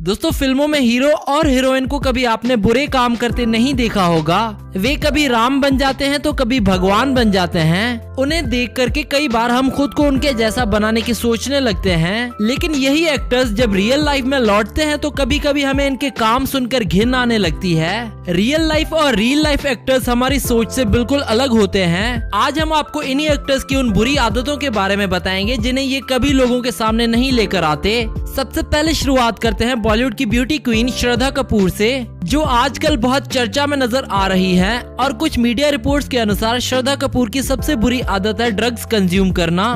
दोस्तों फिल्मों में हीरो और हीरोइन को कभी आपने बुरे काम करते नहीं देखा होगा। वे कभी राम बन जाते हैं तो कभी भगवान बन जाते हैं। उन्हें देख करके कई बार हम खुद को उनके जैसा बनाने की सोचने लगते हैं, लेकिन यही एक्टर्स जब रियल लाइफ में लौटते हैं तो कभी कभी हमें इनके काम सुनकर घिन आने लगती है। रियल लाइफ और रियल लाइफ एक्टर्स हमारी सोच से बिल्कुल अलग होते हैं। आज हम आपको इन्हीं एक्टर्स की उन बुरी आदतों के बारे में बताएंगे जिन्हें ये कभी लोगों के सामने नहीं लेकर आते। सबसे पहले शुरुआत करते हैं बॉलीवुड की ब्यूटी क्वीन श्रद्धा कपूर से, जो आजकल बहुत चर्चा में नजर आ रही है। और कुछ मीडिया रिपोर्ट्स के अनुसार श्रद्धा कपूर की सबसे बुरी आदत है ड्रग्स कंज्यूम करना,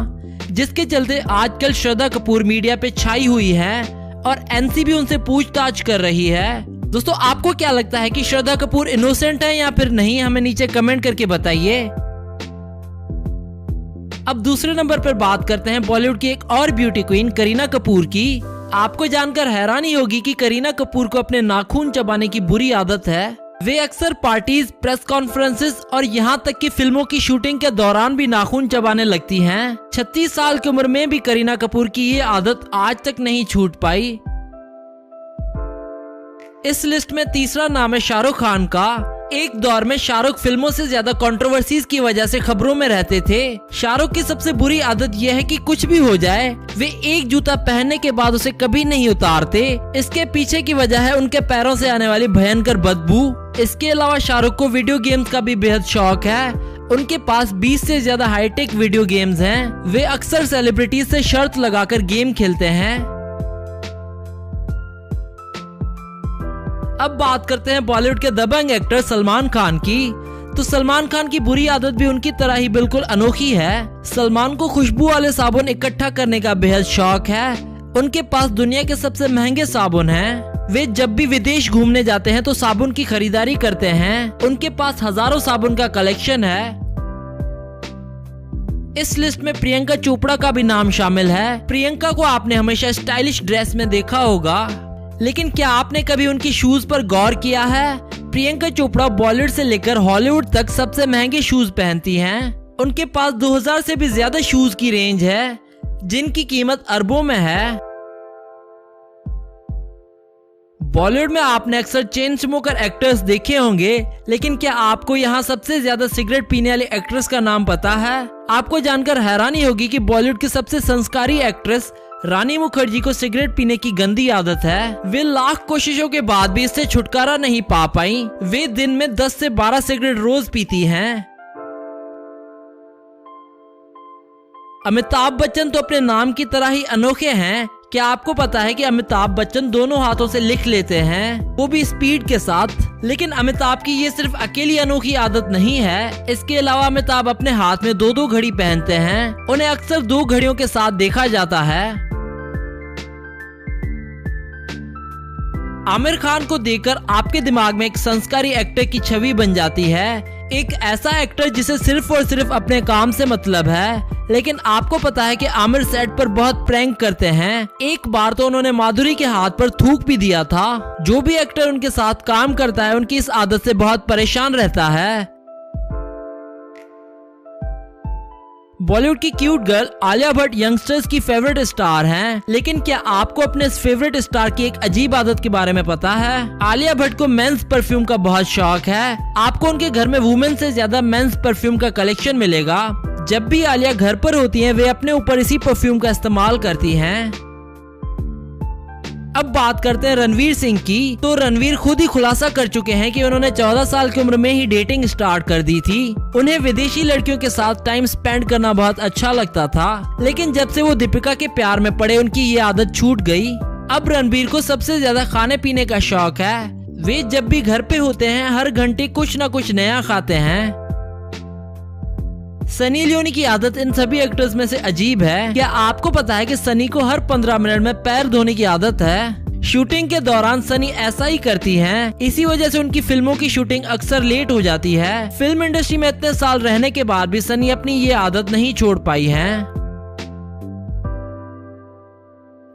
जिसके चलते आजकल श्रद्धा कपूर मीडिया पे छाई हुई है और एनसीबी उनसे पूछताछ कर रही है। दोस्तों आपको क्या लगता है कि श्रद्धा कपूर इनोसेंट है या फिर नहीं, हमें नीचे कमेंट करके बताइए। अब दूसरे नंबर पर बात करते हैं बॉलीवुड की एक और ब्यूटी क्वीन करीना कपूर की। आपको जानकर हैरानी होगी कि करीना कपूर को अपने नाखून चबाने की बुरी आदत है। वे अक्सर पार्टीज, प्रेस कॉन्फ्रेंसेस और यहाँ तक कि फिल्मों की शूटिंग के दौरान भी नाखून चबाने लगती हैं। 36 साल की उम्र में भी करीना कपूर की ये आदत आज तक नहीं छूट पाई। इस लिस्ट में तीसरा नाम है शाहरुख खान का। एक दौर में शाहरुख फिल्मों से ज्यादा कंट्रोवर्सीज की वजह से खबरों में रहते थे। शाहरुख की सबसे बुरी आदत यह है कि कुछ भी हो जाए वे एक jूता पहनने के बाद उसे कभी नहीं उतारते। इसके पीछे की वजह है उनके पैरों से आने वाली भयंकर बदबू। इसके अलावा शाहरुख को वीडियो गेम्स का भी बेहद शौक है। उनके पास 20 से ज्यादा हाईटेक वीडियो गेम्स हैं। वे अक्सर सेलिब्रिटीज से शर्त लगाकर गेम खेलते हैं। अब बात करते हैं बॉलीवुड के दबंग एक्टर सलमान खान की। तो सलमान खान की बुरी आदत भी उनकी तरह ही बिल्कुल अनोखी है। सलमान को खुशबू वाले साबुन इकट्ठा करने का बेहद शौक है। उनके पास दुनिया के सबसे महंगे साबुन हैं। वे जब भी विदेश घूमने जाते हैं तो साबुन की खरीदारी करते हैं। उनके पास हजारों साबुन का कलेक्शन है। इस लिस्ट में प्रियंका चोपड़ा का भी नाम शामिल है। प्रियंका को आपने हमेशा स्टाइलिश ड्रेस में देखा होगा, लेकिन क्या आपने कभी उनकी शूज पर गौर किया है? प्रियंका चोपड़ा बॉलीवुड से लेकर हॉलीवुड तक सबसे महंगे शूज पहनती हैं। उनके पास 2000 से भी ज्यादा शूज की रेंज है, जिनकी कीमत अरबों में है। बॉलीवुड में आपने अक्सर चेन स्मोकर एक्टर्स देखे होंगे, लेकिन क्या आपको यहाँ सबसे ज्यादा सिगरेट पीने वाली एक्ट्रेस का नाम पता है? आपको जानकर हैरानी होगी कि बॉलीवुड की सबसे संस्कारी एक्ट्रेस रानी मुखर्जी को सिगरेट पीने की गंदी आदत है। वे लाख कोशिशों के बाद भी इससे छुटकारा नहीं पा पाई। वे दिन में 10 से 12 सिगरेट रोज पीती हैं। अमिताभ बच्चन तो अपने नाम की तरह ही अनोखे हैं। क्या आपको पता है कि अमिताभ बच्चन दोनों हाथों से लिख लेते हैं, वो भी स्पीड के साथ। लेकिन अमिताभ की ये सिर्फ अकेली अनोखी आदत नहीं है। इसके अलावा अमिताभ अपने हाथ में 2-2 घड़ी पहनते हैं। उन्हें अक्सर 2 घड़ियों के साथ देखा जाता है। आमिर खान को देखकर आपके दिमाग में एक संस्कारी एक्टर की छवि बन जाती है। एक ऐसा एक्टर जिसे सिर्फ और सिर्फ अपने काम से मतलब है। लेकिन आपको पता है कि आमिर सेट पर बहुत प्रैंक करते हैं। एक बार तो उन्होंने माधुरी के हाथ पर थूक भी दिया था। जो भी एक्टर उनके साथ काम करता है उनकी इस आदत से बहुत परेशान रहता है। बॉलीवुड की cute girl Alia Bhatt youngsters की फेवरेट स्टार हैं, लेकिन क्या आपको अपने इस फेवरेट स्टार की एक अजीब आदत के बारे में पता है? आलिया भट्ट को मेंस परफ्यूम का बहुत शौक है। आपको उनके घर में वुमेन से ज्यादा मेंस परफ्यूम का कलेक्शन मिलेगा। जब भी आलिया घर पर होती हैं, वे अपने ऊपर इसी परफ्यूम का इस्तेमाल करती हैं। अब बात करते हैं रणवीर सिंह की। तो रणवीर खुद ही खुलासा कर चुके हैं कि उन्होंने 14 साल की उम्र में ही डेटिंग स्टार्ट कर दी थी। उन्हें विदेशी लड़कियों के साथ टाइम स्पेंड करना बहुत अच्छा लगता था, लेकिन जब से वो दीपिका के प्यार में पड़े उनकी ये आदत छूट गई। अब रणवीर को सबसे ज्यादा खाने पीने का शौक है। वे जब भी घर पे होते हैं हर घंटे कुछ न कुछ नया खाते हैं। सनी लियोनी की आदत इन सभी एक्टर्स में से अजीब है। क्या आपको पता है कि सनी को हर 15 मिनट में पैर धोने की आदत है? शूटिंग के दौरान सनी ऐसा ही करती हैं। इसी वजह से उनकी फिल्मों की शूटिंग अक्सर लेट हो जाती है। फिल्म इंडस्ट्री में इतने साल रहने के बाद भी सनी अपनी ये आदत नहीं छोड़ पाई है।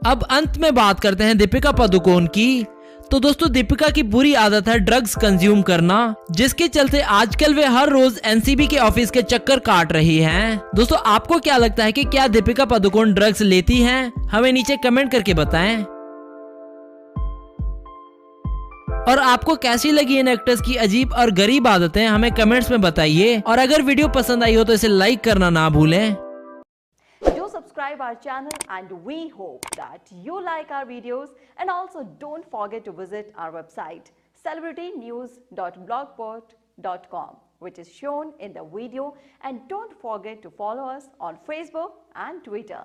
अब अंत में बात करते हैं दीपिका पादुकोण की। तो दोस्तों दीपिका की बुरी आदत है ड्रग्स कंज्यूम करना, जिसके चलते आजकल वे हर रोज एनसीबी के ऑफिस के चक्कर काट रही हैं। दोस्तों आपको क्या लगता है कि क्या दीपिका पादुकोण ड्रग्स लेती हैं? हमें नीचे कमेंट करके बताएं। और आपको कैसी लगी इन एक्टर्स की अजीब और गरीब आदतें हमें कमेंट्स में बताइए। और अगर वीडियो पसंद आई हो तो इसे लाइक करना ना भूलें। Do subscribe our channel and we hope that you like our videos, and also don't forget to visit our website celebritynews.blogspot.com, which is shown in the video, and don't forget to follow us on Facebook and Twitter.